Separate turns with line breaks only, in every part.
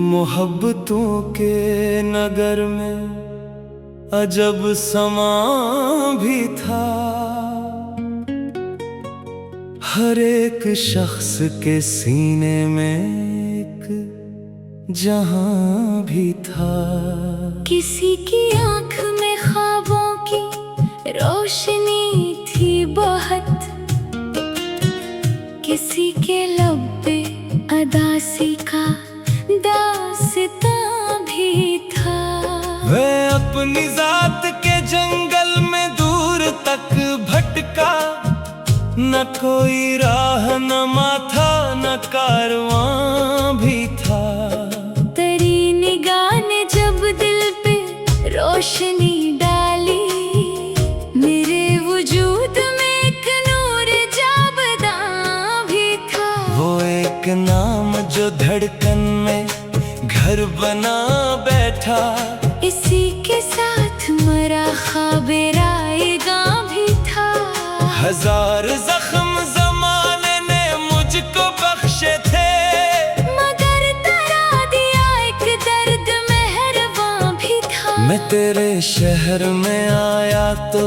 मोहब्बतों के नगर में अजब समा भी था। हर एक शख्स के सीने में एक जहां भी था।
किसी की आंख में ख्वाबों की रोशनी थी बहुत, किसी के लब पे अदासी का दास्तां भी था।
वह अपनी जात के जंगल में दूर तक भटका, न कोई राहनुमा था न कारवां भी था।
तेरी निगाह ने जब दिल पे रोशनी डाली, मेरे वजूद में एक नूर जाबदां भी था।
वो एक नाम जो धड़कन में घर बना बैठा,
इसी के साथ मरा ख्वाब-ए-राएगा भी था।
हजार जख्म जमाने ने मुझको बख्शे थे,
मगर तरा दिया एक दर्द मेहरबां भी था।
मैं तेरे शहर में आया तो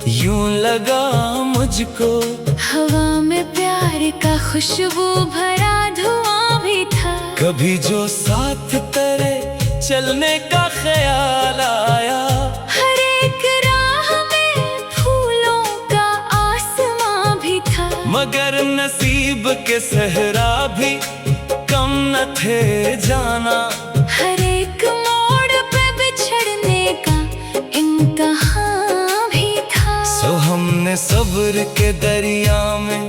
यूं लगा मुझको,
हवा में प्यार का खुशबू भरा धुआं भी था।
कभी जो साथ तेरे चलने का ख्याल आया,
हर एक राह में फूलों का आसमां भी था।
मगर नसीब के सहरा भी कम न थे जाना।
हर एक मोड़ पे बिछड़ने का इम्तिहान भी था।
सो हमने सब्र के दरिया में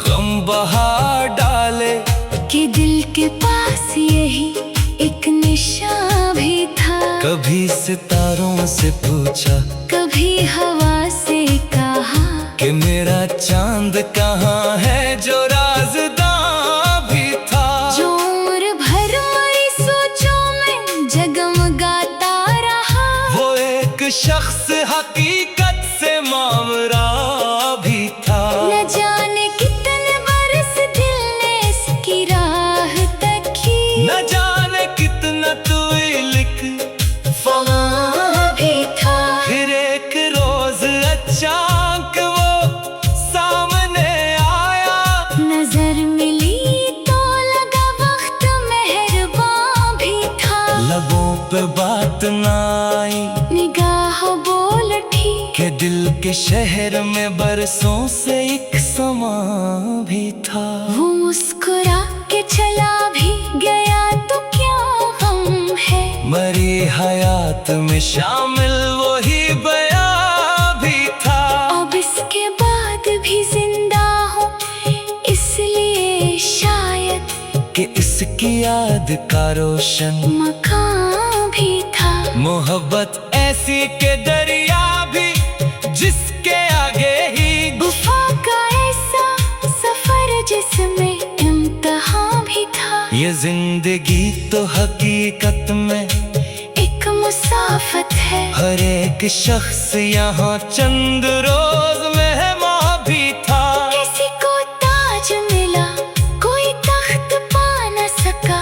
गम बहा डाले,
कि दिल के पास यही एक निशान भी था।
कभी सितारों से पूछा,
कभी हवा से कहा,
कि मेरा चांद कहाँ है जो राज़दां भी था।
जो उम्र भर मरी सोचों में जगमगाता रहा,
वो एक शख्स हकीकत से मामरा भी था।
न जाने कितने बरस दिल ने इसकी राह तकी,
न जाने कितना तू लिख
वहाँ भी था।
फिर एक रोज अचानक वो सामने आया,
नजर मिली तो लगा वक्त मेहरबान भी था।
लबों पे बात ना आई,
निगाह बोल उठी,
के दिल के शहर में बरसों से एक समा भी था।
वो मुस्कुरा के चला भी गया तो क्या गम है,
मरी हयात में शामिल वही बया भी था।
अब इसके बाद भी जिंदा हूँ इसलिए शायद,
कि इसकी याद का रोशन
मकान भी था।
मोहब्बत ऐसी के दरिया भी जिसके आगे ही
वफा का ऐसा सफर जिसमें इम्तिहान भी था।
ये जिंदगी तो हकीकत में
एक मुसाफत है,
हर एक शख्स यहाँ चंद रोज मेहमान भी था।
किसी को ताज मिला कोई तख्त पा न सका,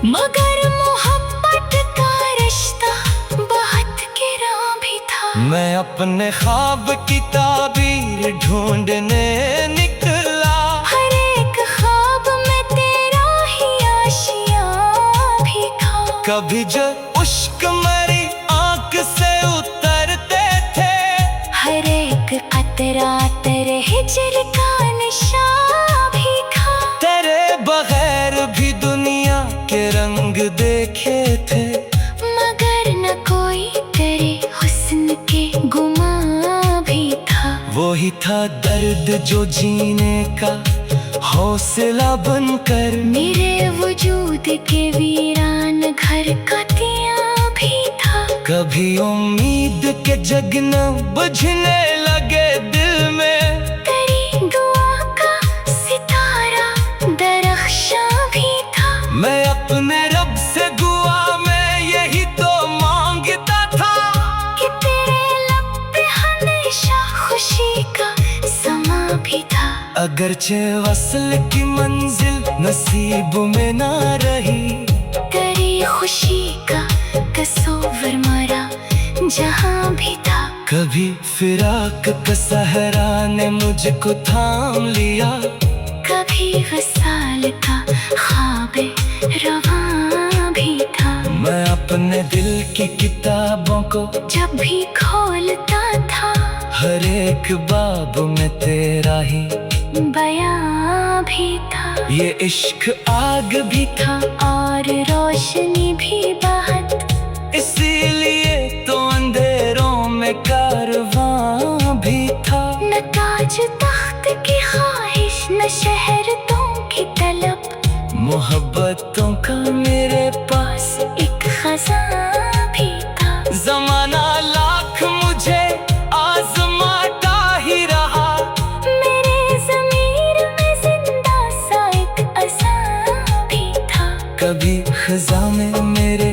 मगर मोहब्बत का रिश्ता बहुत गिरां भी था।
मैं अपने ख्वाब की ताबीर ढूंढने निकला,
हर एक ख्वाब में तेरा ही आशिया भी था।
कभी जो उश्क मेरी आंख से उतरते थे,
हर एक कतरा तेरे हिजर का निशान भी था।
तेरे बगैर भी दुनिया के रंग देखे थे,
मगर न कोई तेरे हुस्न के गुमां भी था।
वही था दर्द जो जीने का हौसला बनकर,
मेरे वजूद के वीरान घर का दिया भी था।
कभी उम्मीद के जगना बुझने लगे दिल में,
तेरी दुआ का सितारा दरख्शां भी था।
मैं अपने रब से दुआ में यही तो मांगता था,
कि तेरे लब
अगरचे वसल की मंजिल नसीब में ना रही,
तेरी खुशी का तस्वीर मरा जहाँ भी था।
कभी फिराक का सहरा ने मुझको थाम लिया,
कभी वसाल का ख्वाबे रवां भी था।
मैं अपने दिल की किताबों को
जब भी खोलता था,
हर एक बाब में तेरा ही
बयां भी था।
ये इश्क आग भी था
और रोशनी भी बहुत,
इसीलिए तो अंधेरों में कारवां भी था।
न ताज तख्त की ख्वाहिश, न शहरतों की तलब,
मोहब्बतों का मेरे पास
एक खजाना भी था।
जमाना लाख मुझे आजमाता ही रहा,
मेरे ज़मीर में जिंदा सा एक अज़ां भी था।
कभी खज़ां में मेरे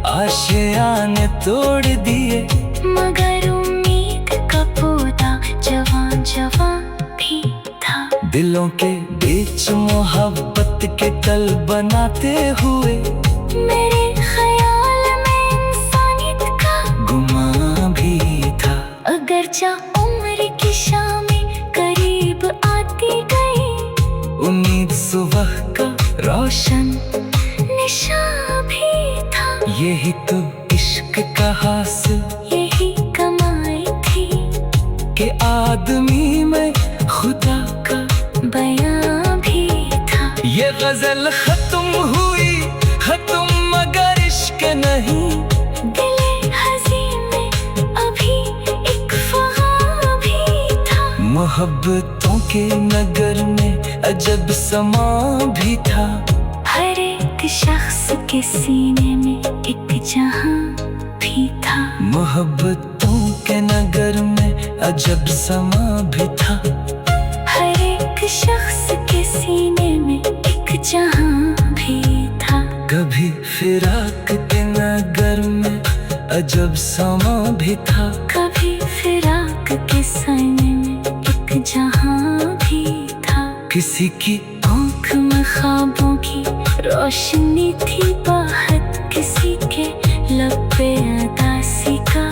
आशियाने तोड़ दिए,
मगर उम्मीद का पौधा जवान जवान भी था।
दिलों के बीच मोहब्बत के तल बनाते हुए,
मेरे ख्याल में इंसानियत का
गुमा भी था।
अगरचा उम्र की शामें करीब आती गई,
उम्मीद सुबह का रोशन
निशा भी था।
यही तो इश्क का हासिल,
यही कमाई थी
कि आदमी में खुदा का
बयां भी था।
ये गजल खत्म हुई खत्म मगर इश्क नहीं,
दिले हज़ी में अभी एक फ़ग़ां भी था।
मोहब्बतों के नगर में अजब समा भी था।
हर एक शख्स के सीने में एक जहां भी था।
मोहब्बतों के नगर में अजब समा भी था।
हर एक शख्स के सीने में एक जहां भी था।
कभी फिराक के नगर में अजब समा भी था।
कभी फिराक के सीने में एक जहां भी था।
किसी की
आँख में ख्वाबों की रोशनी थी बाहत, किसी के लब पे अदासी का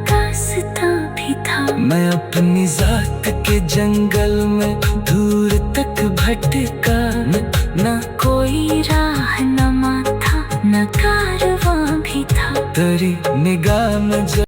दास्तां भी था।
मैं अपनी जात के जंगल में दूर तक भटक